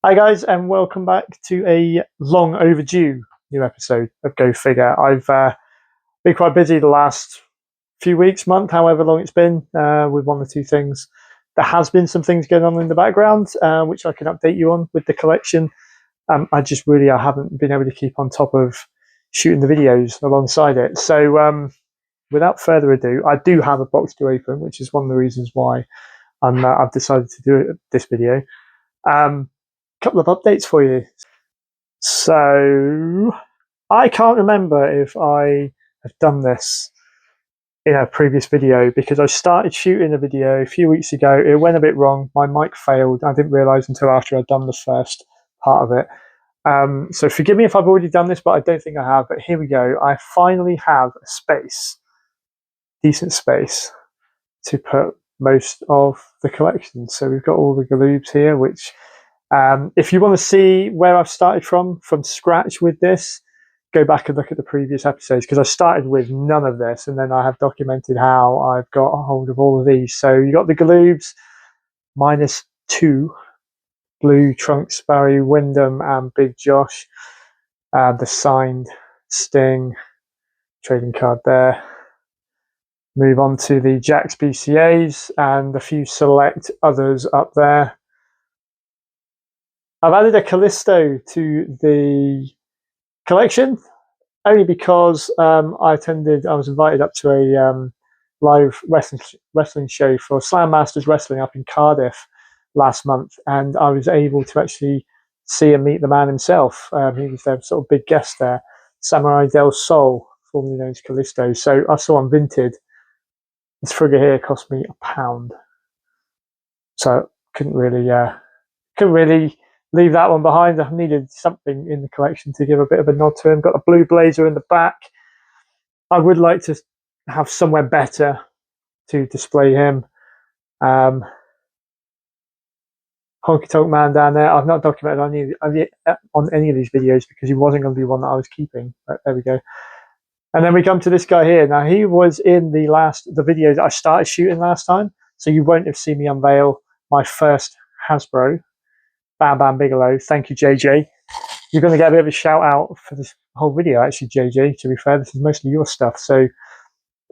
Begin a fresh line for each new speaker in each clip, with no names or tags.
Hi guys, and welcome back to a long overdue new episode of Go Figure. I've been quite busy the last few weeks, month, however long it's been, with one or two things. There has been some things going on in the background, which I can update you on with the collection. I haven't been able to keep on top of shooting the videos alongside it. So without further ado, I do have a box to open, which is one of the reasons why I've decided to do this video. Couple of updates for you. So I can't remember if I have done this in a previous video because I started shooting a video a few weeks ago. It went a bit wrong. My mic failed. I didn't realize until after I'd done the first part of it. So forgive me if I've already done this, but I don't think I have. But here we go. I finally have a space, decent space, to put most of the collection. So we've got all the Galoobs here, which if you want to see where I've started from scratch with this, go back and look at the previous episodes, because I started with none of this and then I have documented how I've got a hold of all of these. So you got the Galoobs -2, Blue, Trunks, Barry, Wyndham and Big Josh, the signed Sting trading card there. Move on to the Jakks BCAs and a few select others up there. I've added a Callisto to the collection only because I was invited up to a live wrestling show for Slam Masters Wrestling up in Cardiff last month, and I was able to actually see and meet the man himself. He was their sort of big guest there, Samurai Del Sol, formerly known as Callisto. So I saw him Vinted. This figure here cost me £1, so couldn't really leave that one behind. I needed something in the collection to give a bit of a nod to him. Got a blue blazer in the back. I would like to have somewhere better to display him. Honky Tonk Man down there. I've not documented on any of these videos because he wasn't going to be one that I was keeping. But there we go. And then we come to this guy here. Now he was in the video that I started shooting last time, so you won't have seen me unveil my first Hasbro. Bam Bam Bigelow. Thank you, JJ. You're going to get a bit of a shout out for this whole video, actually, JJ. To be fair, this is mostly your stuff. So,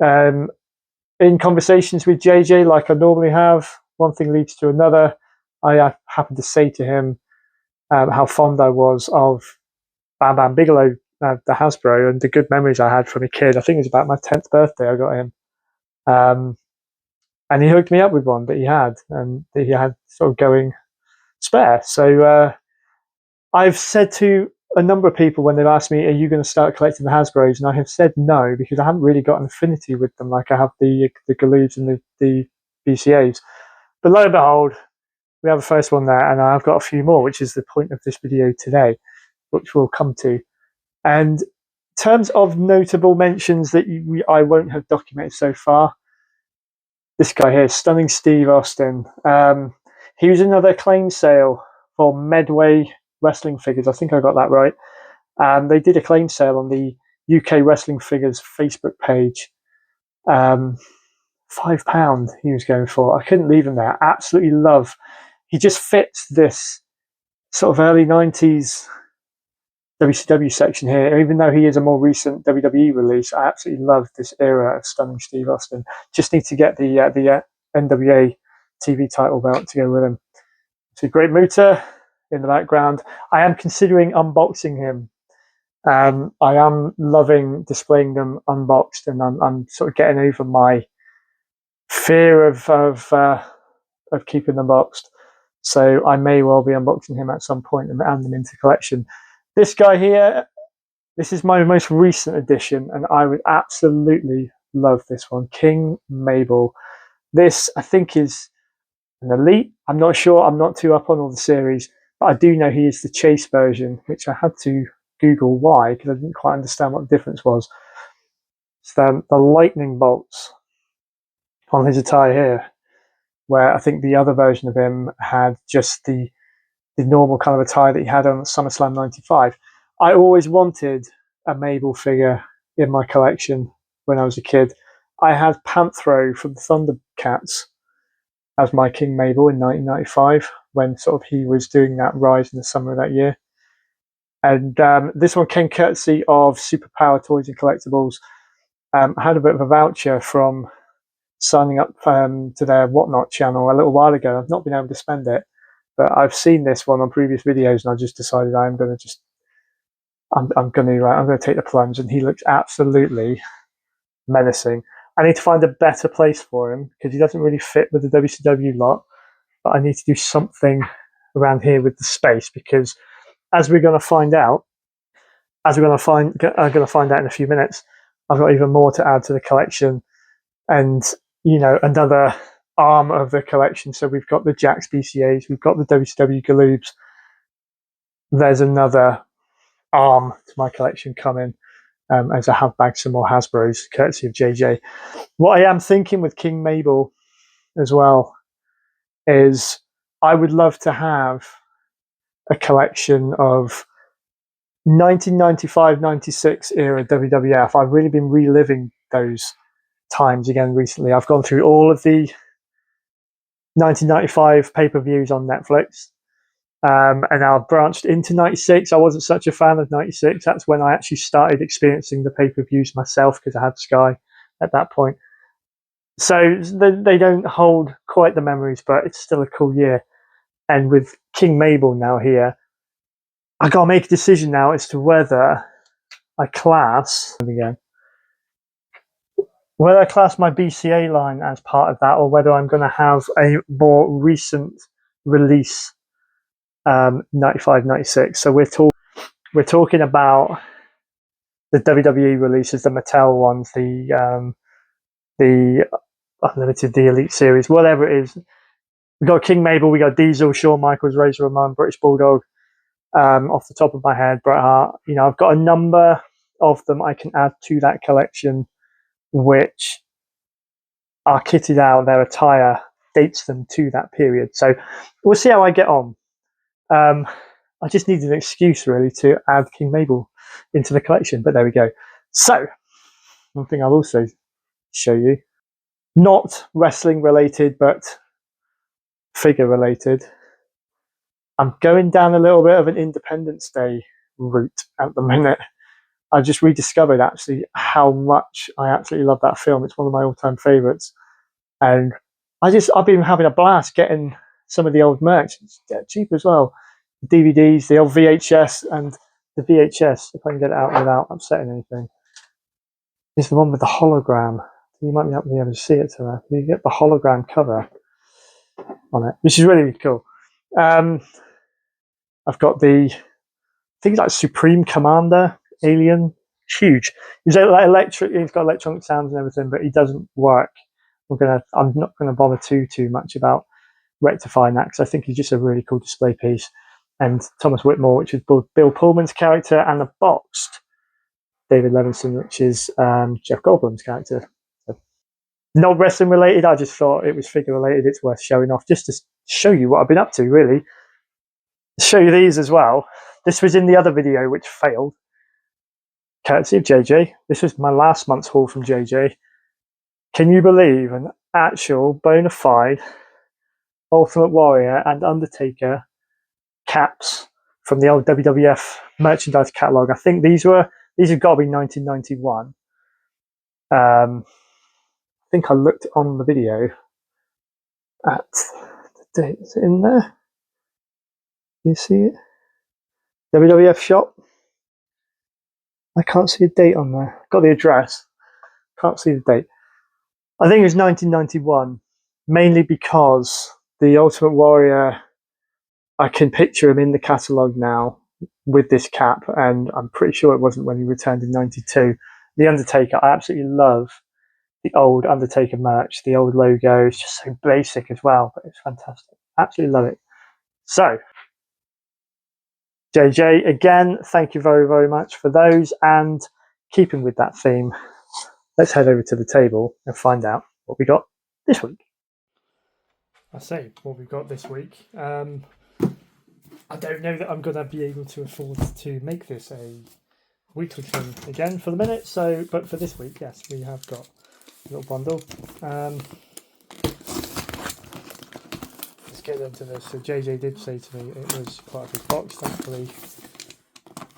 in conversations with JJ, like I normally have, one thing leads to another. I happened to say to him how fond I was of Bam Bam Bigelow, the Hasbro, and the good memories I had from a kid. I think it was about my 10th birthday I got him. And he hooked me up with one that he had, and he had sort of going spare. So I've said to a number of people when they've asked me, are you going to start collecting the Hasbros? And I have said no, because I haven't really got an affinity with them like I have the Galoobs and the BCAs. But lo and behold, we have the first one there, and I've got a few more, which is the point of this video today, which we'll come to. And in terms of notable mentions that I won't have documented so far, this guy here, Stunning Steve Austin. He was another acclaim sale for Medway Wrestling Figures. I think I got that right. They did a claim sale on the UK Wrestling Figures Facebook page. £5 he was going for. I couldn't leave him there. Absolutely love. He just fits this sort of early 90s WCW section here. Even though he is a more recent WWE release, I absolutely love this era of Stunning Steve Austin. Just need to get the NWA TV title belt to go with him. It's a great Muta in the background. I am considering unboxing him. I am loving displaying them unboxed, and I'm sort of getting over my fear of keeping them boxed. So I may well be unboxing him at some point and add them into collection. This guy here, this is my most recent edition, and I would absolutely love this one. King Mabel. This, I think, is an Elite. I'm not sure. I'm not too up on all the series, but I do know he is the Chase version, which I had to Google why, because I didn't quite understand what the difference was. It's the lightning bolts on his attire here, where I think the other version of him had just the normal kind of attire that he had on SummerSlam 95. I always wanted a Mabel figure in my collection when I was a kid. I had Panthro from the Thundercats as my King Mabel in 1995. when sort of he was doing that rise in the summer of that year. And this one came courtesy of Superpower Toys and Collectibles. I had a bit of a voucher from signing up to their Whatnot channel a little while ago. I've not been able to spend it, but I've seen this one on previous videos, and I just decided I'm going to take the plunge. And he looks absolutely menacing. I need to find a better place for him because he doesn't really fit with the WCW lot. But I need to do something around here with the space because, as we're going to find out, I'm going to find out in a few minutes, I've got even more to add to the collection, and another arm of the collection. So we've got the Jakks BCAs, we've got the WCW Galoobs. There's another arm to my collection coming as I have bagged some more Hasbros, courtesy of JJ. What I am thinking with King Mabel as well is I would love to have a collection of 1995-96 era WWF. I've really been reliving those times again recently. I've gone through all of the 1995 pay-per-views on Netflix, and I've branched into 96. I wasn't such a fan of 96. That's when I actually started experiencing the pay-per-views myself because I had Sky at that point. So they don't hold quite the memories, but it's still a cool year. And with King Mabel now here, I got to make a decision now as to whether I class my BCA line as part of that, or whether I'm going to have a more recent release, 95, 96. So we're talking about the WWE releases, the Mattel ones, the Unlimited, the Elite Series, whatever it is. We got King Mabel, we got Diesel, Shawn Michaels, Razor Ramon, British Bulldog. Off the top of my head, Bret Hart. I've got a number of them I can add to that collection, which are kitted out. Their attire dates them to that period. So we'll see how I get on. I just needed an excuse really to add King Mabel into the collection, but there we go. So one thing I'll also show you, not wrestling related, but figure related. I'm going down a little bit of an Independence Day route at the minute. I just rediscovered actually how much I absolutely love that film. It's one of my all-time favorites, and I've been having a blast getting some of the old merch. It's cheap as well. The DVDs, the old VHS, and the VHS. If I can get it out without upsetting anything, is the one with the hologram. You might not be able to see it to her. You get the hologram cover on it, which is really, really cool. I've got things like Supreme Commander, Alien, huge. He's like electric. He's got electronic sounds and everything, but he doesn't work. I'm not gonna bother too much about rectifying that because I think he's just a really cool display piece. And Thomas Whitmore, which is Bill Pullman's character, and the boxed David Levinson, which is Jeff Goldblum's character. So, not wrestling related. I just thought it was figure related. It's worth showing off just to show you what I've been up to, really. Show you these as well. This was in the other video, which failed. Courtesy of JJ. This was my last month's haul from JJ. Can you believe an actual bona fide Ultimate Warrior and Undertaker caps from the old WWF merchandise catalogue? I think these have got to be 1991. I think I looked on the video at the date. Is it in there? Can you see it? WWF shop. I can't see a date on there. Got the address. Can't see the date. I think it was 1991, mainly because the Ultimate Warrior, I can picture him in the catalogue now with this cap, and I'm pretty sure it wasn't when he returned in 92. The Undertaker, I absolutely love the old Undertaker merch. The old logo is just so basic as well, but it's fantastic. Absolutely love it. So, JJ, again, thank you very, very much for those. And keeping with that theme, let's head over to the table and find out what we got this week. I say what we've got this week. I don't know that I'm going to be able to afford to make this a weekly thing again for the minute. But for this week, yes, we have got a little bundle. Let's get into this. So JJ did say to me it was quite a big box. Thankfully,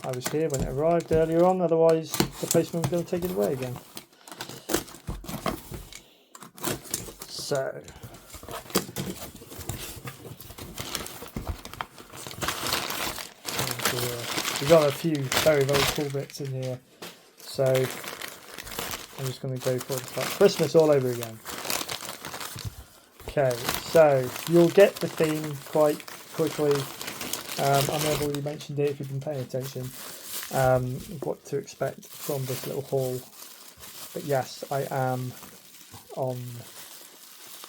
I was here when it arrived earlier on. Otherwise, the postman was going to take it away again. So, we've got a few very, very cool bits in here. So, I'm just going to go for it. It's like Christmas all over again. Okay, so you'll get the theme quite quickly. I may have already mentioned it if you've been paying attention, what to expect from this little haul. But yes, I am on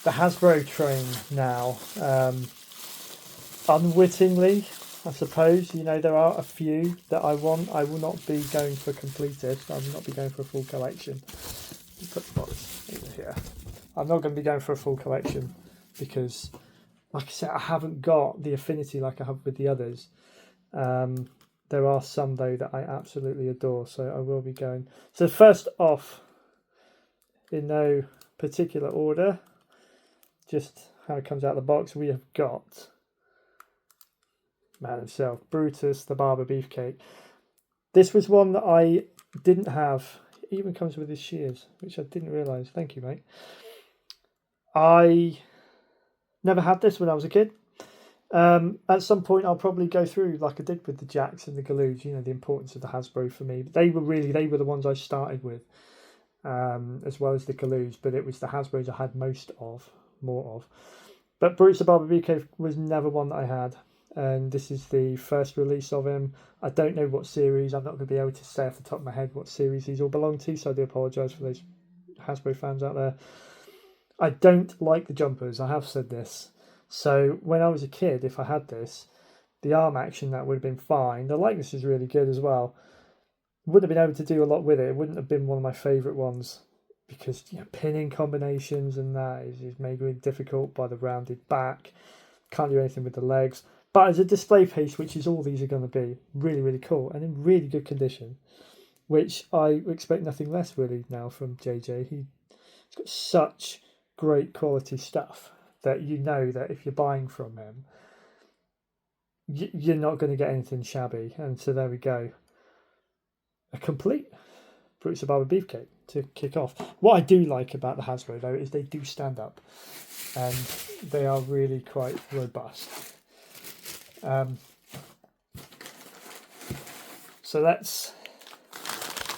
the Hasbro train now. Unwittingly, I suppose. You know, there are a few that I want. I will not be going for completed. I will not be going for a full collection. Put the box over here. I'm not going to be going for a full collection because, like I said, I haven't got the affinity like I have with the others. There are some, though, that I absolutely adore, so I will be going. So first off, in no particular order, just how it comes out of the box, we have got man himself, Brutus the Barber Beefcake. This was one that I didn't have. It even comes with his shears, which I didn't realise. Thank you, mate. I never had this when I was a kid. At some point, I'll probably go through like I did with the Jacks and the Galoos. You know, the importance of the Hasbro for me. But they were the ones I started with, as well as the Galoos. But it was the Hasbros I had more of. But Bruce the Barber Beefcake was never one that I had, and this is the first release of him. I don't know what series. I'm not going to be able to say off the top of my head what series these all belong to, so I do apologise for those Hasbro fans out there. I don't like the jumpers. I have said this. So when I was a kid, if I had this, the arm action, that would have been fine. The likeness is really good as well. Wouldn't have been able to do a lot with it. It wouldn't have been one of my favourite ones because, you know, pinning combinations and that is made really difficult by the rounded back. Can't do anything with the legs. But as a display piece, which is all these are going to be, really, really cool and in really good condition, which I expect nothing less really now from JJ. He's got such great quality stuff that you know that if you're buying from him, you're not going to get anything shabby. And so there we go. A complete Brutus the Barber Beefcake to kick off. What I do like about the Hasbro, though, is they do stand up. And they are really quite robust. So let's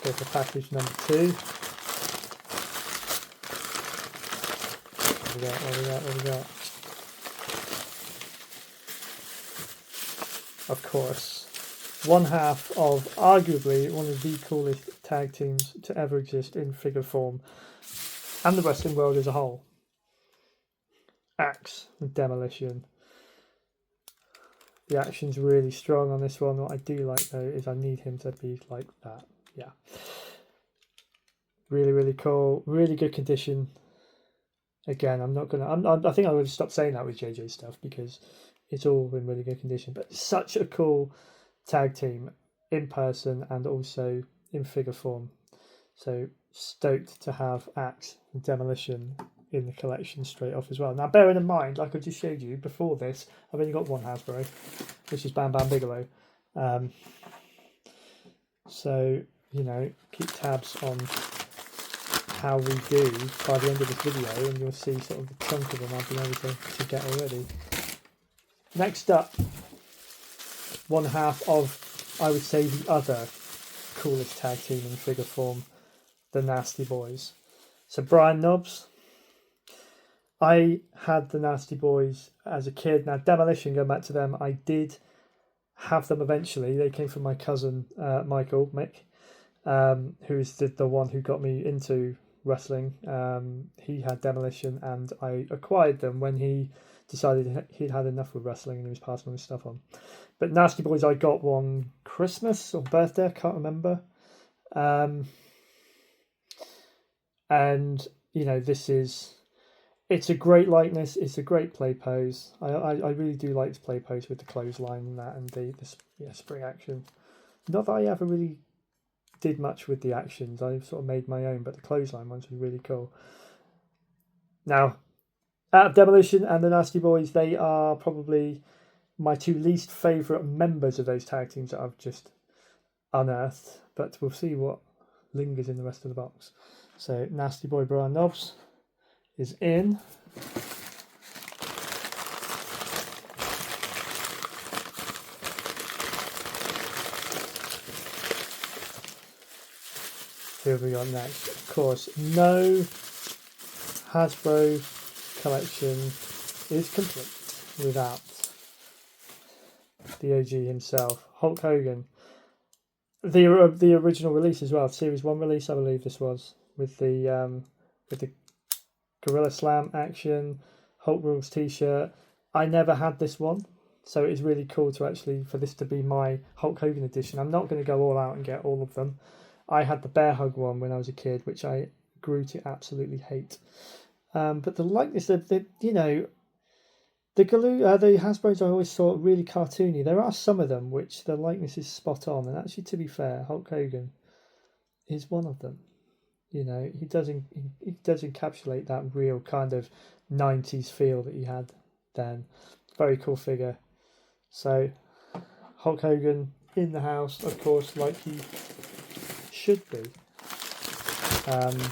go for package number 2. What we got? Of course, one half of arguably one of the coolest tag teams to ever exist in figure form and the wrestling world as a whole. Axe and Demolition. The action's really strong on this one. What I do like though is I need him to be like that. Yeah. Really, really cool. Really good condition. Again, I think I would have stopped saying that with JJ stuff because it's all in really good condition. But such a cool tag team in person and also in figure form. So stoked to have Axe and Demolition in the collection straight off as well. Now, bearing in mind, like I just showed you before this, I've only got one Hasbro, which is Bam Bam Bigelow. So, you know, keep tabs on how we do by the end of this video, and you'll see sort of the chunk of them I've been able to get already. Next up, one half of, I would say, the other coolest tag team in figure form, the Nasty Boys. So Brian Knobbs. I had the Nasty Boys as a kid. Now, Demolition, going back to them, I did have them eventually. They came from my cousin, Mick, who's the one who got me into wrestling. He had Demolition, and I acquired them when he decided he'd had enough with wrestling and he was passing all his stuff on. But Nasty Boys, I got one Christmas or birthday, I can't remember. And, you know, it's a great likeness. It's a great play pose. I really do like to play pose with the clothesline and that, and the spring action. Not that I ever really did much with the actions. I sort of made my own, but the clothesline ones were really cool. Now, Out of Demolition and the Nasty Boys, they are probably my two least favourite members of those tag teams that I've just unearthed. But we'll see what lingers in the rest of the box. So Nasty Boy Brian Knobbs is in. Who have we got next? Of course, no Hasbro collection is complete without the OG himself, Hulk Hogan. The original release as well, Series 1 release, I believe this was, with the Gorilla Slam action, Hulk Rules t-shirt. I never had this one, so it is really cool to actually, for this to be my Hulk Hogan edition. I'm not going to go all out and get all of them. I had the Bear Hug one when I was a kid, which I grew to absolutely hate. But the likeness of the Hasbros I always thought really cartoony. There are some of them which the likeness is spot on, and actually, to be fair, Hulk Hogan is one of them. He does encapsulate that real kind of 90s feel that he had then. Very cool figure. So Hulk Hogan in the house, of course, like he should be.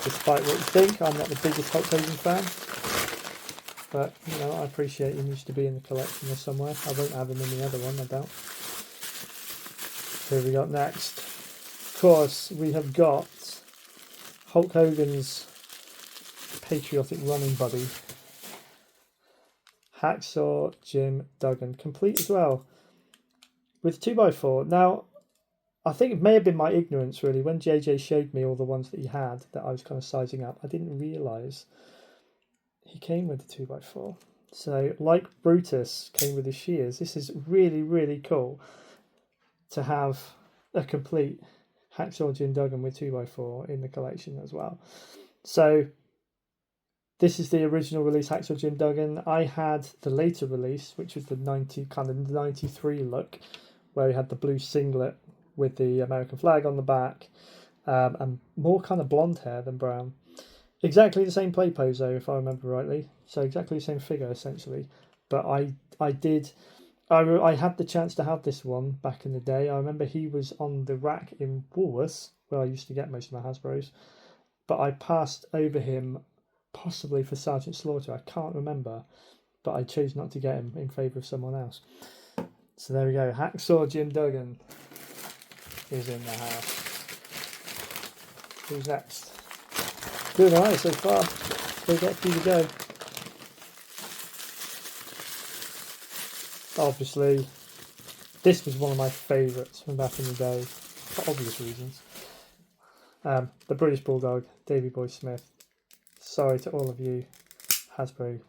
Despite what you think, I'm not the biggest Hulk Hogan fan, but I appreciate he needs to be in the collection or somewhere. I won't have him in the other one, I doubt. Who have we got next? Of course, we have got Hulk Hogan's patriotic running buddy, Hacksaw Jim Duggan, complete as well, with 2x4. Now, I think it may have been my ignorance, really. When JJ showed me all the ones that he had that I was kind of sizing up, I didn't realise he came with the 2x4. So, like Brutus came with his shears, this is really, really cool to have a complete Hacksaw Jim Duggan with 2x4 in the collection as well. So, this is the original release Hacksaw Jim Duggan. I had the later release, which was the 93 look, where he had the blue singlet with the American flag on the back, and more kind of blonde hair than brown. Exactly the same play pose though, if I remember rightly. So exactly the same figure essentially. But I had the chance to have this one back in the day. I remember he was on the rack in Woolworths, where I used to get most of my Hasbros. But I passed over him, possibly for Sergeant Slaughter. I can't remember, but I chose not to get him in favour of someone else. So there we go. Hacksaw Jim Duggan is in the house. Who's next? Doing alright so far. Still got a few to go. Obviously, this was one of my favourites from back in the day, for obvious reasons. The British Bulldog, Davey Boy Smith. Sorry to all of you Hasbro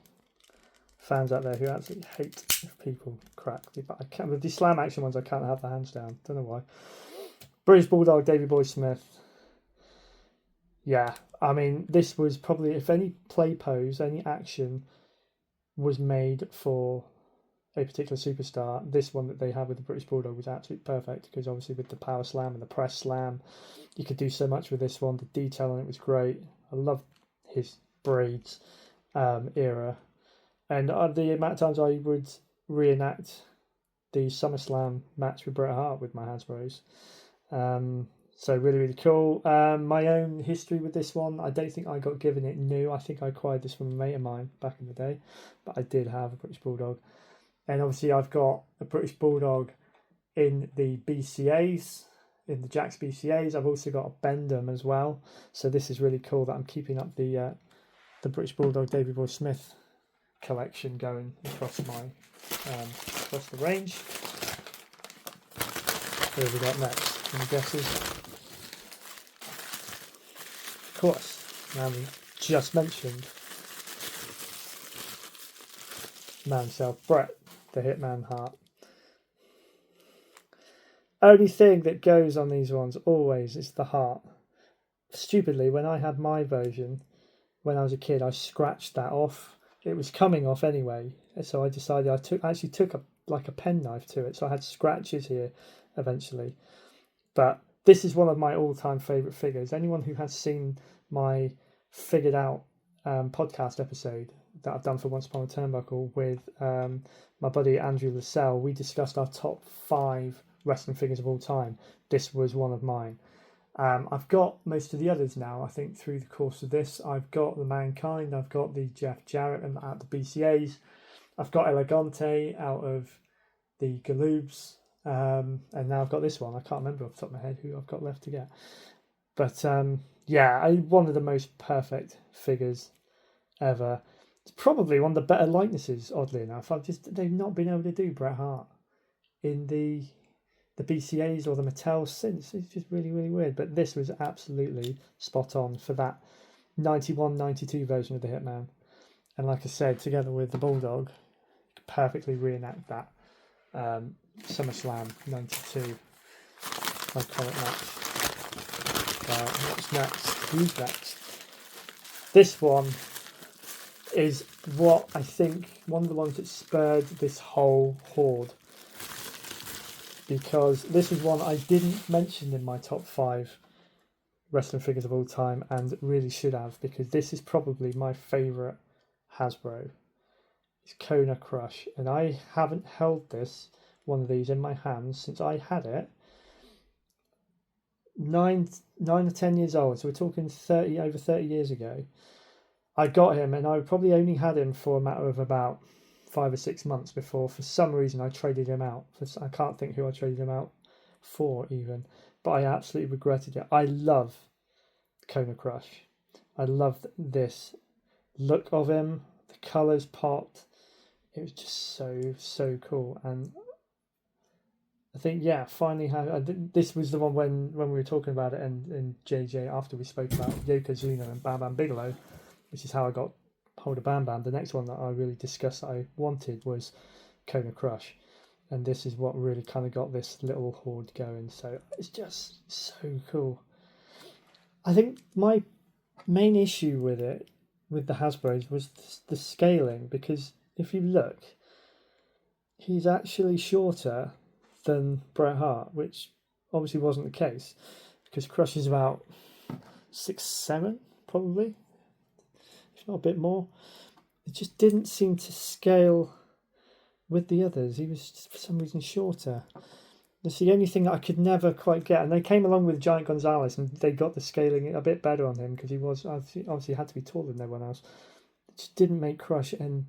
fans out there who absolutely hate if people crack. But I can't, with these slam action ones, I can't have the hands down. Don't know why. British Bulldog, Davey Boy Smith. Yeah, I mean, this was probably, if any play pose, any action was made for a particular superstar, this one that they had with the British Bulldog was absolutely perfect, because obviously with the power slam and the press slam, you could do so much with this one. The detail on it was great. I love his braids era. And the amount of times I would reenact the SummerSlam match with Bret Hart with my Hasbros. So really, really cool. My own history with this one, I don't think I got given it new. I think I acquired this from a mate of mine back in the day, but I did have a British Bulldog. And obviously I've got a British Bulldog in the BCAs, in the Jakks BCAs. I've also got a Bendham as well. So this is really cool that I'm keeping up the British Bulldog Davey Boy Smith collection going across my across the range. Who have we got next? Any guesses? Of course, now we just mentioned man himself, Bret the Hitman Hart. Only thing that goes on these ones always is the heart. Stupidly, when I had my version when I was a kid, I scratched that off. It was coming off anyway, so I decided I took a penknife to it, so I had scratches here eventually. But this is one of my all-time favourite figures. Anyone who has seen my Figured Out podcast episode that I've done for Once Upon a Turnbuckle with my buddy Andrew Lascelle. We discussed our top 5 wrestling figures of all time. This was one of mine. I've got most of the others now. I think through the course of this, I've got the Mankind, I've got the Jeff Jarrett and at the BCAs, I've got Elegante out of the Galoobs, and now I've got this one. I can't remember off the top of my head who I've got left to get. But yeah, one of the most perfect figures ever. It's probably one of the better likenesses, oddly enough. They've not been able to do Bret Hart in the BCAs or the Mattel since. It's just really, really weird. But this was absolutely spot on for that 91-92 version of the Hitman. And like I said, together with the Bulldog, perfectly reenact that SummerSlam 92 iconic match. What's next? Who's next? This one is what I think one of the ones that spurred this whole horde, because this is one I didn't mention in my top 5 wrestling figures of all time, and really should have, because this is probably my favourite Hasbro. It's Kona Crush, and I haven't held one of these in my hands since I had it 9 or 10 years old. So we're talking over 30 years ago. I got him, and I probably only had him for a matter of about 5 or 6 months before, for some reason, I traded him out. I can't think who I traded him out for even, but I absolutely regretted it. I love Kona Crush. I love this look of him. The colours popped. It was just so cool. And I think, yeah, finally this was the one when we were talking about it, and JJ, after we spoke about Yokozuna and Bam Bam Bigelow, which is how I got hold of Bam Bam. The next one that I really discussed that I wanted was Kona Crush, and this is what really kind of got this little horde going. So it's just so cool. I think my main issue with the Hasbros was the scaling, because if you look, he's actually shorter than Bret Hart, which obviously wasn't the case, because Crush is about 6'7", probably, if not a bit more. It just didn't seem to scale with the others. He was, for some reason, shorter. That's the only thing that I could never quite get. And they came along with Giant Gonzalez, and they got the scaling a bit better on him, because he was obviously had to be taller than everyone else. It just didn't make Crush and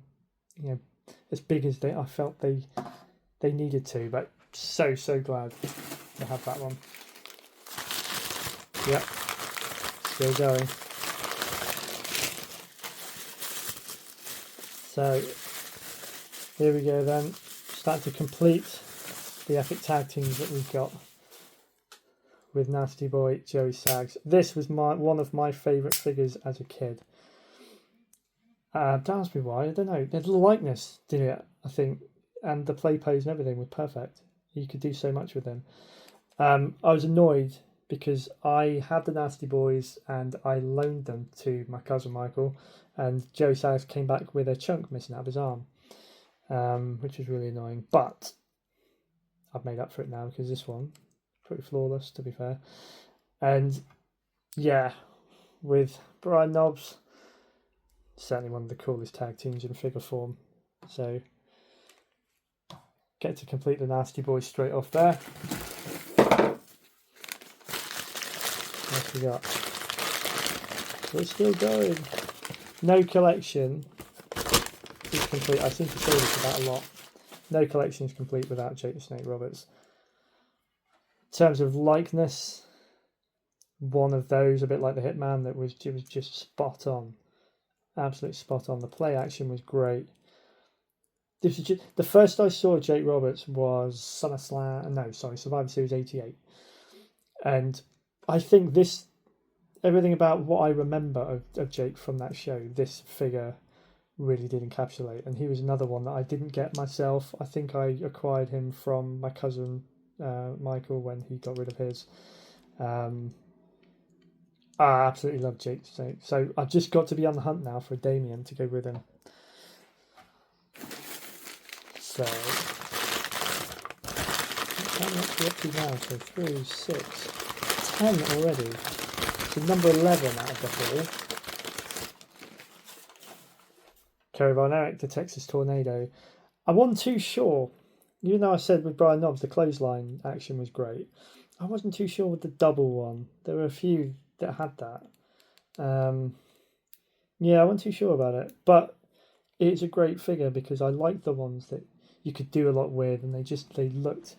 as big as I felt they needed to. But so glad to have that one. Yep, still going. So here we go then. Starting to complete the epic tag teams that we've got with Nasty Boy, Joey Sags. This was one of my favourite figures as a kid. Don't ask me why, I don't know. The likeness did it, I think, and the play pose and everything were perfect. You could do so much with them. I was annoyed because I had the Nasty Boys and I loaned them to my cousin Michael, and Joey Sags came back with a chunk missing out of his arm, which was really annoying. But I've made up for it now, because this one, pretty flawless, to be fair. And yeah, with Brian Knobbs, certainly one of the coolest tag teams in figure form. So get to complete the Nasty Boys straight off there. What we got? We're still going. No collection is complete. I seem to say this about a lot. No collection is complete without Jake the Snake Roberts. In terms of likeness, one of those, a bit like the Hitman, that was just spot on. Absolutely spot on. The play action was great. This is the first I saw Jake Roberts was Survivor Series 88. And I think everything about what I remember of Jake from that show, this figure really did encapsulate. And he was another one that I didn't get myself. I think I acquired him from my cousin Michael when he got rid of his. I absolutely love Jake. So I've just got to be on the hunt now for a Damien to go with him. So how much are we up to now? So 3, 6, 10 already. So number 11 out of the 4. Caravan Eric, the Texas Tornado. I wasn't too sure, even though I said with Brian Knobs the clothesline action was great. I wasn't too sure with the double one. There were a few that had that. Yeah, I wasn't too sure about it, but it's a great figure because I like the ones that you could do a lot with, and they looked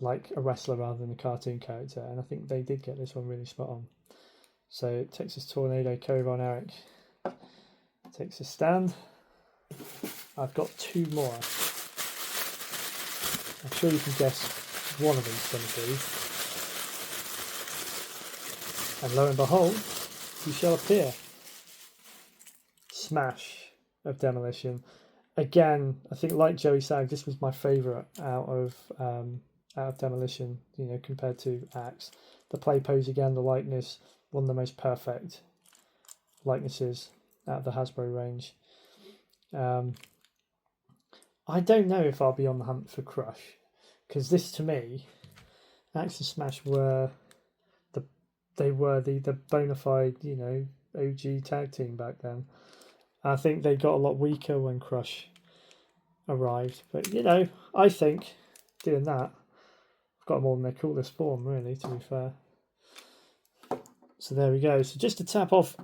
like a wrestler rather than a cartoon character, and I think they did get this one really spot on. So Texas Tornado Caravan Eric takes a stand. I've got two more. I'm sure you can guess one of them's going to be. And lo and behold, he shall appear. Smash of Demolition. Again, I think like Joey Sag, this was my favourite out of Demolition, you know, compared to Axe. The play pose again, the likeness, one of the most perfect likenesses out of the Hasbro range. I don't know if I'll be on the hunt for Crush, because this to me, Axe and Smash were the bona fide, you know, OG tag team back then. I think they got a lot weaker when Crush arrived, but you know, I think doing that, I've got them all in their coolest form, really, to be fair. So there we go. So just to tap off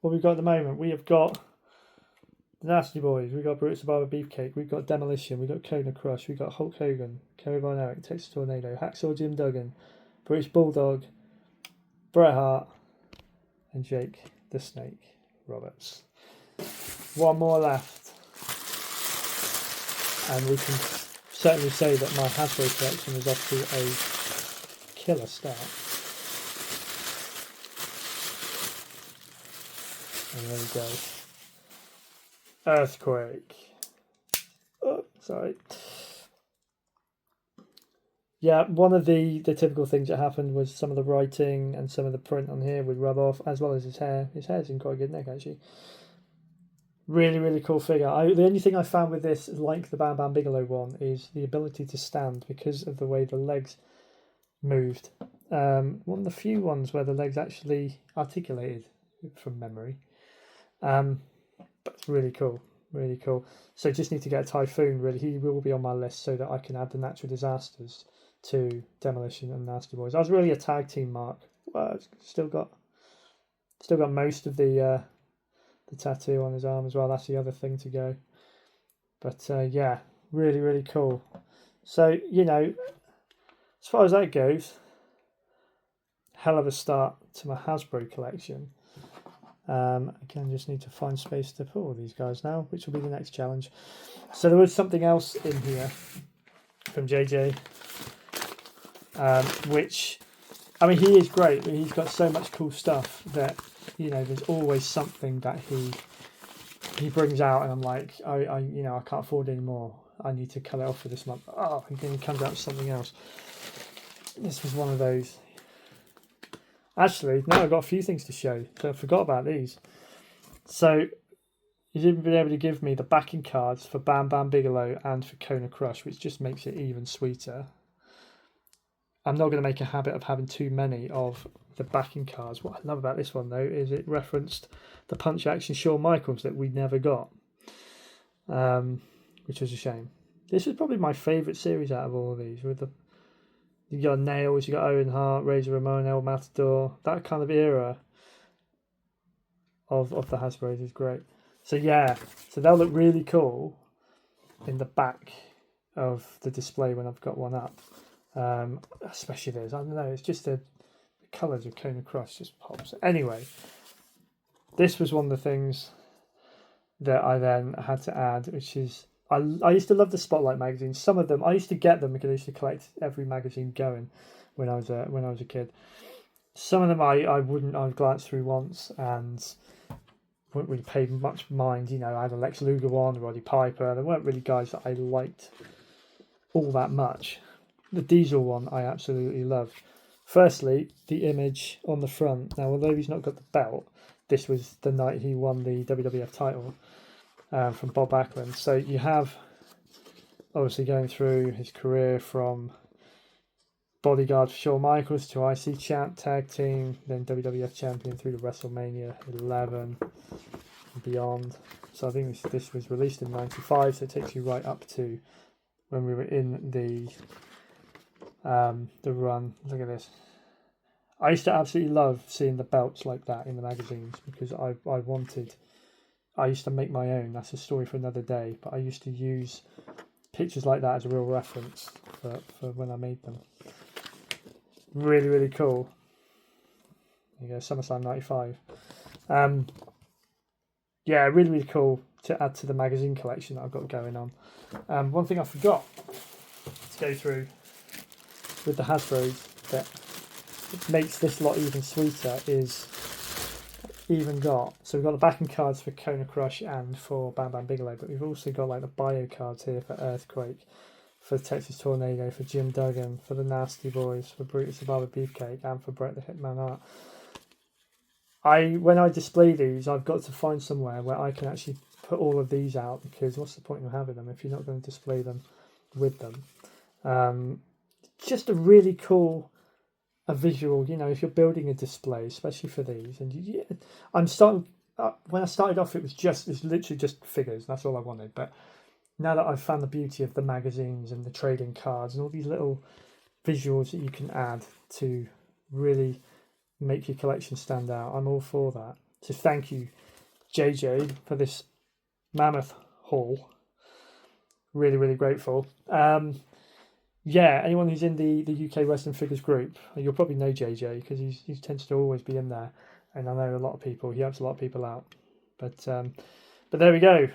what we've got at the moment, we have got the Nasty Boys, we've got Brutus the Barber Beefcake, we've got Demolition, we've got Kona Crush, we've got Hulk Hogan, Caravan Eric, Texas Tornado, Hacksaw Jim Duggan, British Bulldog, Bret Hart, and Jake the Snake Roberts. One more left, and we can certainly say that my Hasbro collection is off to a killer start. And there we go. Earthquake. Oh, sorry. Yeah, one of the typical things that happened was some of the writing and some of the print on here would rub off, as well as his hair. His hair's in quite a good nick, actually. Really, really cool figure. The only thing I found with this, like the Bam Bam Bigelow one, is the ability to stand because of the way the legs moved. One of the few ones where the legs actually articulated from memory. But it's really cool, really cool. So just need to get a Typhoon, really. He will be on my list so that I can add the Natural Disasters to Demolition and Nasty Boys. I was really a tag team mark. Well, still got most of the tattoo on his arm as well. That's the other thing to go. But yeah, really, really cool. So, you know, as far as that goes, hell of a start to my Hasbro collection. Again, just need to find space to put all these guys now, which will be the next challenge. So there was something else in here from JJ, which, I mean, he is great, but he's got so much cool stuff that, you know, there's always something that he brings out, and I'm like, I you know, I can't afford any more. I need to cut it off for this month. Oh, and then he comes out with something else. This was one of those. Actually, no, I've got a few things to show, so I forgot about these. So he's even been able to give me the backing cards for Bam Bam Bigelow and for Kona Crush, which just makes it even sweeter. I'm not going to make a habit of having too many of the backing cards. What I love about this one, though, is it referenced the Punch Action Shawn Michaels that we never got, which was a shame. This is probably my favourite series out of all of these. With you got Nails, you got Owen Hart, Razor Ramon, El Matador. That kind of era of the Hasbros is great. So yeah, so they'll look really cool in the back of the display when I've got one up. Especially this, I don't know, it's just the colours of Kona Crush just pops. Anyway, this was one of the things that I then had to add, which is I used to love the Spotlight magazines. Some of them I used to get them because I used to collect every magazine going when I was a kid. Some of them I'd glance through once and wouldn't really pay much mind. You know, I had a Lex Luger one, Roddy Piper. They weren't really guys that I liked all that much. The Diesel one I absolutely loved. Firstly, the image on the front. Now, although he's not got the belt, this was the night he won the WWF title from Bob Backlund. So you have, obviously, going through his career from bodyguard for Shawn Michaels to IC champ, tag team, then WWF champion through to WrestleMania 11 and beyond. So I think this was released in '95, so it takes you right up to when we were in the run. Look at this. I used to absolutely love seeing the belts like that in the magazines because I used to make my own. That's a story for another day. But I used to use pictures like that as a real reference for when I made them. Really, really cool. There you go, SummerSlam '95. Yeah, really, really cool to add to the magazine collection that I've got going on. One thing I forgot to go through with the Hasbros that makes this lot even sweeter is we've got the backing cards for Kona Crush and for Bam Bam Bigelow, but we've also got like the bio cards here for Earthquake, for Texas Tornado, for Jim Duggan, for the Nasty Boys, for Brutus the Barber Beefcake, and for Bret the Hitman Hart. When I display these, I've got to find somewhere where I can actually put all of these out, because what's the point of having them if you're not going to display them with them? Just a really cool visual, if you're building a display, especially for these. And I'm starting. When I started off, it's literally just figures. That's all I wanted. But now that I've found the beauty of the magazines and the trading cards and all these little visuals that you can add to really make your collection stand out, I'm all for that. So thank you, JJ, for this mammoth haul. Really, really grateful. Yeah, anyone who's in the UK Wrestling Figures group, you'll probably know JJ because he tends to always be in there, and I know a lot of people. He helps a lot of people out. But there we go.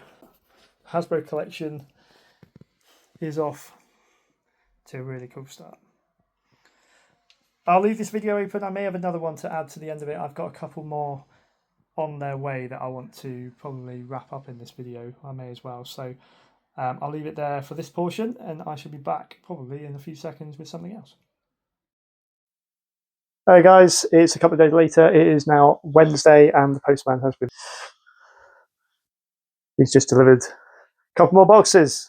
Hasbro collection is off to a really cool start. I'll leave this video open. I may have another one to add to the end of it. I've got a couple more on their way that I want to probably wrap up in this video. I may as well. So I'll leave it there for this portion, and I shall be back probably in a few seconds with something else. Hey guys, it's a couple of days later. It is now Wednesday, and the postman has been. He's just delivered a couple more boxes.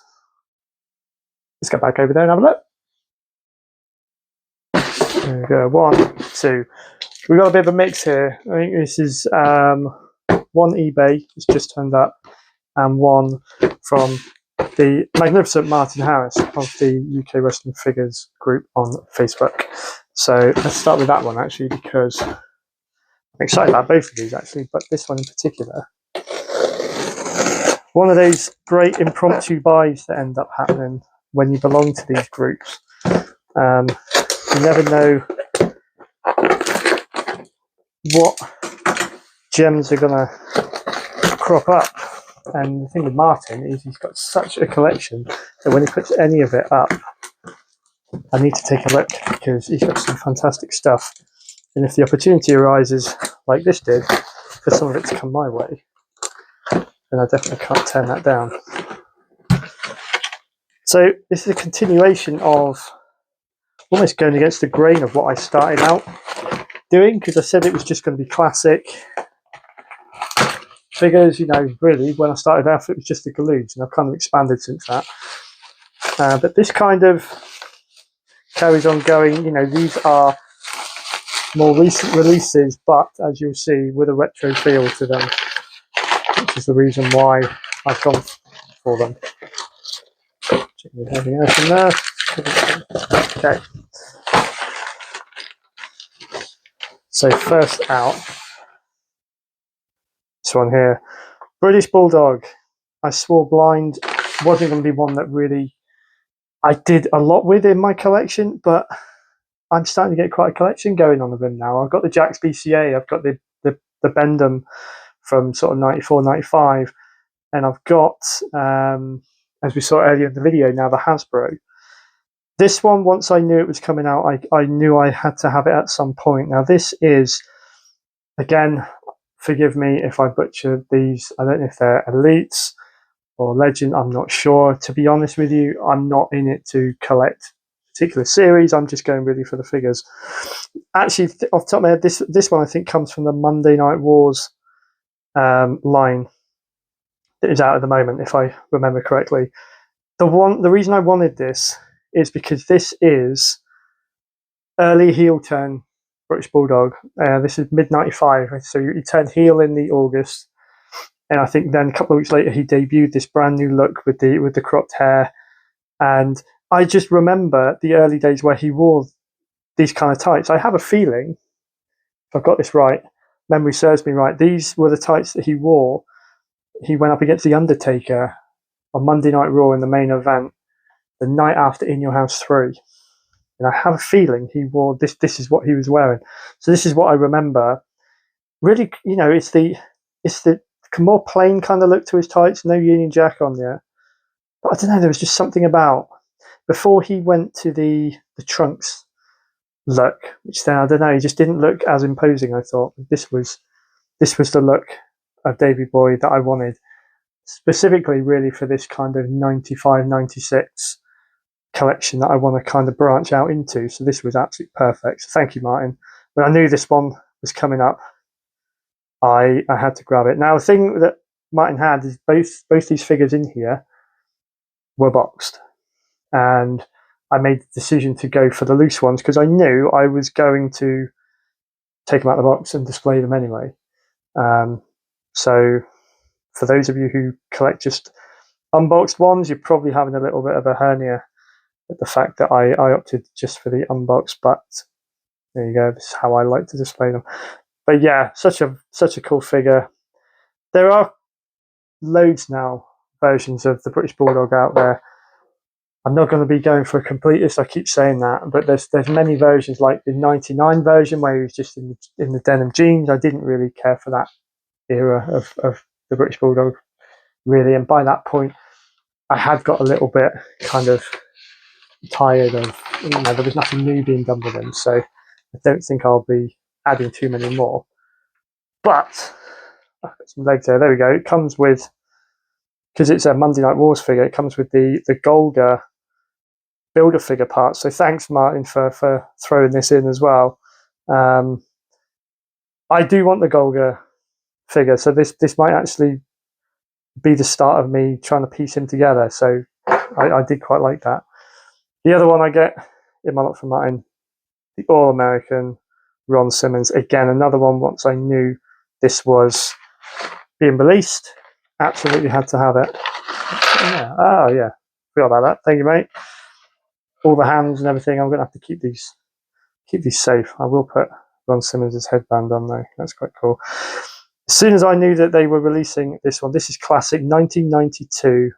Let's get back over there and have a look. There we go. 1, 2. We've got a bit of a mix here. I think this is one eBay, it's just turned up, and one from the magnificent Martin Harris of the UK Wrestling Figures group on Facebook. So let's start with that one actually, because I'm excited about both of these actually, but this one in particular. One of those great impromptu buys that end up happening when you belong to these groups. You never know what gems are going to crop up. And the thing with Martin is he's got such a collection that when he puts any of it up, I need to take a look because he's got some fantastic stuff. And if the opportunity arises, like this did, for some of it to come my way, then I definitely can't turn that down. So this is a continuation of almost going against the grain of what I started out doing, because I said it was just going to be classic figures. Really, when I started out, it was just the Galoons, and I've kind of expanded since that. But this kind of carries on going. These are more recent releases, but as you'll see, with a retro feel to them, which is the reason why I've gone for them. Anything else in there? Okay. So first out, this one here, British Bulldog. I swore blind wasn't going to be one that really I did a lot with in my collection, but I'm starting to get quite a collection going on of them now. I've got the Jakks BCA, I've got the Bendham from sort of 94, 95, and I've got, as we saw earlier in the video, now the Hasbro. This one, once I knew it was coming out, I knew I had to have it at some point. Now this is, again, forgive me if I butcher these. I don't know if they're Elites or Legend. I'm not sure. To be honest with you, I'm not in it to collect a particular series. I'm just going really for the figures. Actually, off the top of my head, this one I think comes from the Monday Night Wars line that is out at the moment, if I remember correctly. The reason I wanted this is because this is early heel turn British Bulldog. This is mid-95, so you turn heel in the August, And I think then a couple of weeks later he debuted this brand new look with the cropped hair. And I just remember the early days where he wore these kind of tights. I have a feeling, if I've got this right, memory serves me right, these were the tights that he wore. He went up against The Undertaker on Monday Night Raw in the main event the night after In Your House 3. And I have a feeling he wore this. This is what he was wearing. So this is what I remember. Really, it's the more plain kind of look to his tights. No Union Jack on there. But I don't know. There was just something about before he went to the trunks look, which then I don't know. He just didn't look as imposing. I thought this was the look of Davey Boy that I wanted, specifically really for this kind of 95, 96 collection that I want to kind of branch out into. So this was absolutely perfect. So thank you, Martin. When I knew this one was coming up, I had to grab it. Now the thing that Martin had is both these figures in here were boxed, and I made the decision to go for the loose ones because I knew I was going to take them out of the box and display them anyway. So for those of you who collect just unboxed ones, you're probably having a little bit of a hernia at the fact that I opted just for the unboxed, but there you go. This is how I like to display them. But yeah, such a cool figure. There are loads now versions of the British Bulldog out there. I'm not going to be going for a completist. I keep saying that, but there's many versions, like the '99 version where he was just in the denim jeans. I didn't really care for that era of the British Bulldog, really. And by that point, I had got a little bit kind of tired of, there was nothing new being done with him. So I don't think I'll be adding too many more. But I've got some legs there. There we go. It comes with, because it's a Monday Night Wars figure, it comes with the Golga builder figure parts. So thanks, Martin, for throwing this in as well. I do want the Golga figure, so this might actually be the start of me trying to piece him together. So I did quite like that. The other one I get in my lot from Martin, the All-American Ron Simmons. Again, another one once I knew this was being released, absolutely had to have it. Yeah. Oh yeah, forgot about that. Thank you, mate. All the hands and everything. I'm gonna have to keep these safe. I will put Ron Simmons' headband on though. That's quite cool. As soon as I knew that they were releasing this one, this is classic 1992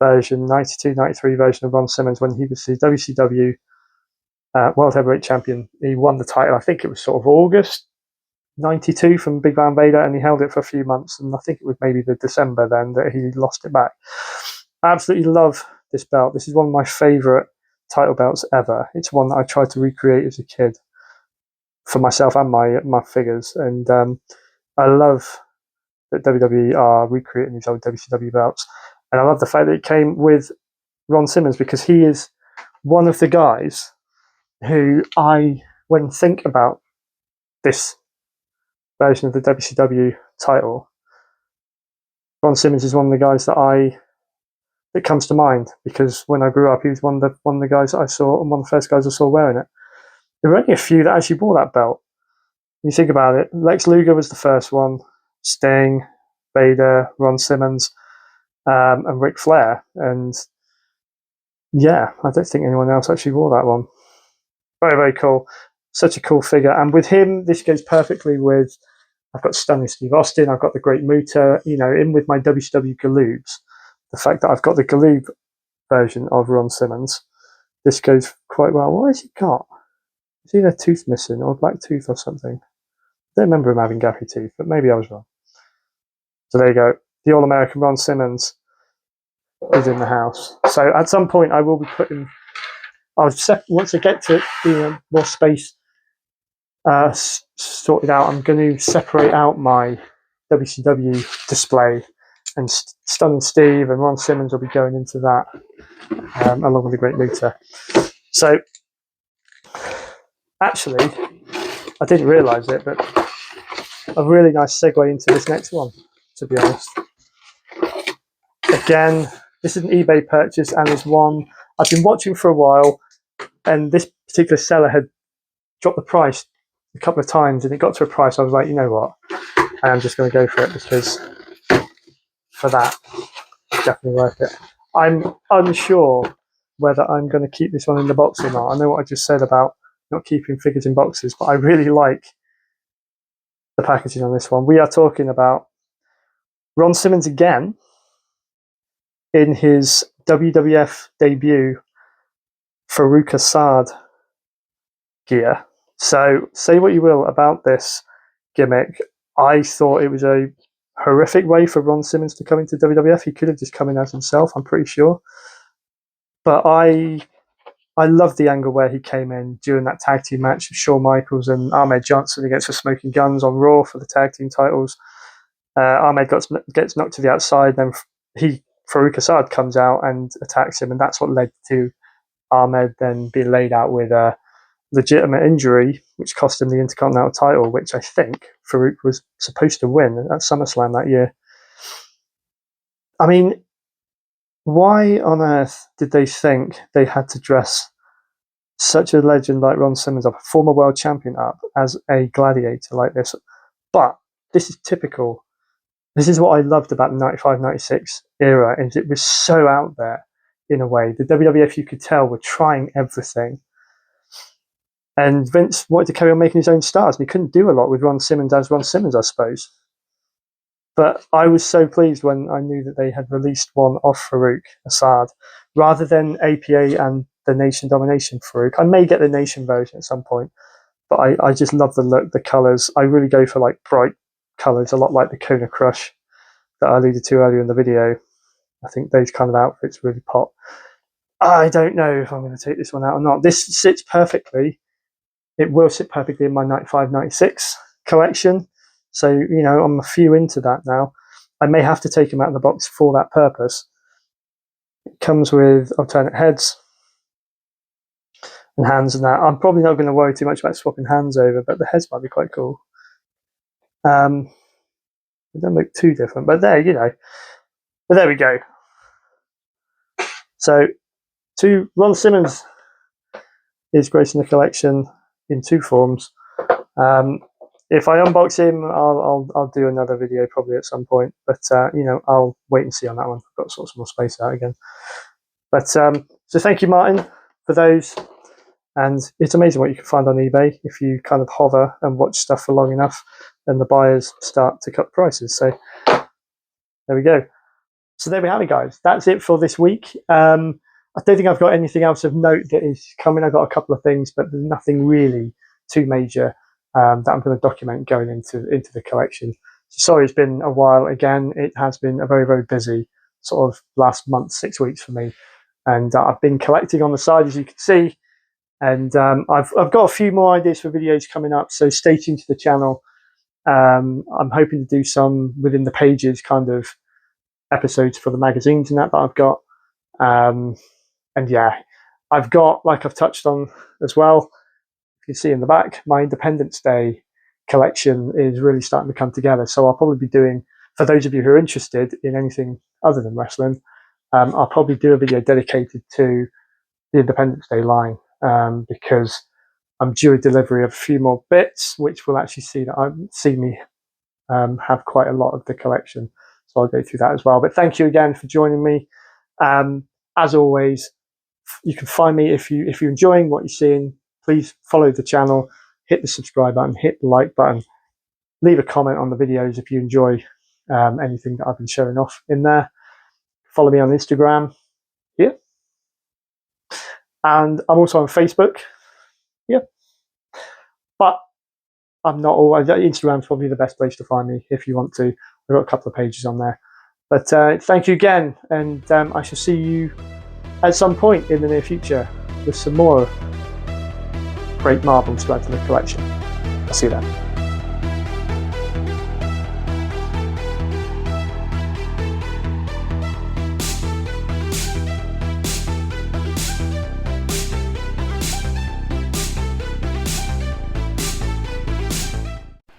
version, 92-93 version of Ron Simmons when he was the WCW World Heavyweight Champion. He won the title. I think it was sort of August 92 from Big Van Vader, and he held it for a few months, and I think it was maybe the December then that he lost it back. I absolutely love this belt. This is one of my favourite title belts ever. It's one that I tried to recreate as a kid for myself and my figures, and I love that WWE are recreating these old WCW belts, and I love the fact that it came with Ron Simmons because he is one of the guys who when think about this version of the WCW title, Ron Simmons is one of the guys that comes to mind because when I grew up, he was one of the guys that I saw and one of the first guys I saw wearing it. There were only a few that actually wore that belt. When you think about it, Lex Luger was the first one, Sting, Vader, Ron Simmons, and Ric Flair. And yeah, I don't think anyone else actually wore that one. Very, very cool. Such a cool figure. And with him, this goes perfectly with, I've got Stunning Steve Austin, I've got the Great Muta, in with my WCW Galoobs. The fact that I've got the Galoob version of Ron Simmons, this goes quite well. What has he got? Is either a tooth missing or a black tooth or something? I don't remember him having gappy teeth, but maybe I was wrong. So there you go. The All-American Ron Simmons is in the house. So at some point I will be putting, once I get to more space sorted out, I'm going to separate out my WCW display, and Stunning Steve and Ron Simmons will be going into that along with the Great Muta. So actually, I didn't realise it, but a really nice segue into this next one, to be honest. Again, this is an eBay purchase, and it's one I've been watching for a while, and this particular seller had dropped the price a couple of times, and it got to a price I was like, you know what, I am just going to go for it because for that, it's definitely worth it. I'm unsure whether I'm going to keep this one in the box or not. I know what I just said about not keeping figures in boxes, but I really like the packaging on this one. We are talking about Ron Simmons again in his WWF debut Farouk Assad gear. So say what you will about this gimmick. I thought it was a horrific way for Ron Simmons to come into WWF. He could have just come in as himself, I'm pretty sure. But I loved the angle where he came in during that tag team match of Shawn Michaels and Ahmed Johnson against the Smoking Guns on Raw for the tag team titles. Ahmed gets knocked to the outside, then Farouk Assad comes out and attacks him, and that's what led to Ahmed then being laid out with a legitimate injury, which cost him the Intercontinental title, which I think Farouk was supposed to win at SummerSlam that year. I mean, why on earth did they think they had to dress such a legend like Ron Simmons up, a former world champion up, as a gladiator like this? But this is typical. This is what I loved about the 95-96 era, is it was so out there in a way. The WWF, you could tell, were trying everything. And Vince wanted to carry on making his own stars, and he couldn't do a lot with Ron Simmons as Ron Simmons, I suppose. But I was so pleased when I knew that they had released one of Farouk Assad, rather than APA and the Nation Domination Farouk. I may get the Nation version at some point, but I just love the look, the colours. I really go for like bright colours, a lot like the Kona Crush that I alluded to earlier in the video. I think those kind of outfits really pop. I don't know if I'm going to take this one out or not. This sits perfectly. It will sit perfectly in my 95-96 collection. So, you know, I'm a few into that now. I may have to take them out of the box for that purpose. It comes with alternate heads and hands and that. I'm probably not going to worry too much about swapping hands over, but the heads might be quite cool. They don't look too different, but there, you know. But there we go. So, Ron Simmons is gracing the collection in two forms. If I unbox him, I'll do another video probably at some point. But you know, I'll wait and see on that one. I've got to sort some more space out again. But so thank you, Martin, for those. And it's amazing what you can find on eBay if you kind of hover and watch stuff for long enough, and the buyers start to cut prices. So there we go. So there we have it, guys. That's it for this week. I don't think I've got anything else of note that is coming. I've got a couple of things, but there's nothing really too major that I'm going to document going into the collection. So sorry, it's been a while. Again, it has been a very, very busy sort of last month, 6 weeks for me. And I've been collecting on the side, as you can see. And I've got a few more ideas for videos coming up, so stay tuned to the channel. I'm hoping to do some within the pages kind of episodes for the magazines and that I've got. And yeah, I've got, like I've touched on as well, you can see in the back, my Independence Day collection is really starting to come together. So I'll probably be doing, for those of you who are interested in anything other than wrestling, I'll probably do a video dedicated to the Independence Day line, because I'm due a delivery of a few more bits, which will actually see me have quite a lot of the collection. So I'll go through that as well. But thank you again for joining me. As always, you can find me if you're enjoying what you're seeing. Please follow the channel, hit the subscribe button, hit the like button, leave a comment on the videos if you enjoy anything that I've been showing off in there. Follow me on Instagram here. And I'm also on Facebook. Yeah. But I'm not always, Instagram's probably the best place to find me if you want to. I've got a couple of pages on there. But thank you again. And I shall see you at some point in the near future with some more great marbles to add to the collection. I'll see you then.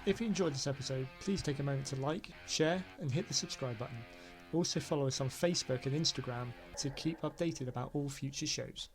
If you enjoyed this episode, please take a moment to like, share, and hit the subscribe button. Also follow us on Facebook and Instagram to keep updated about all future shows.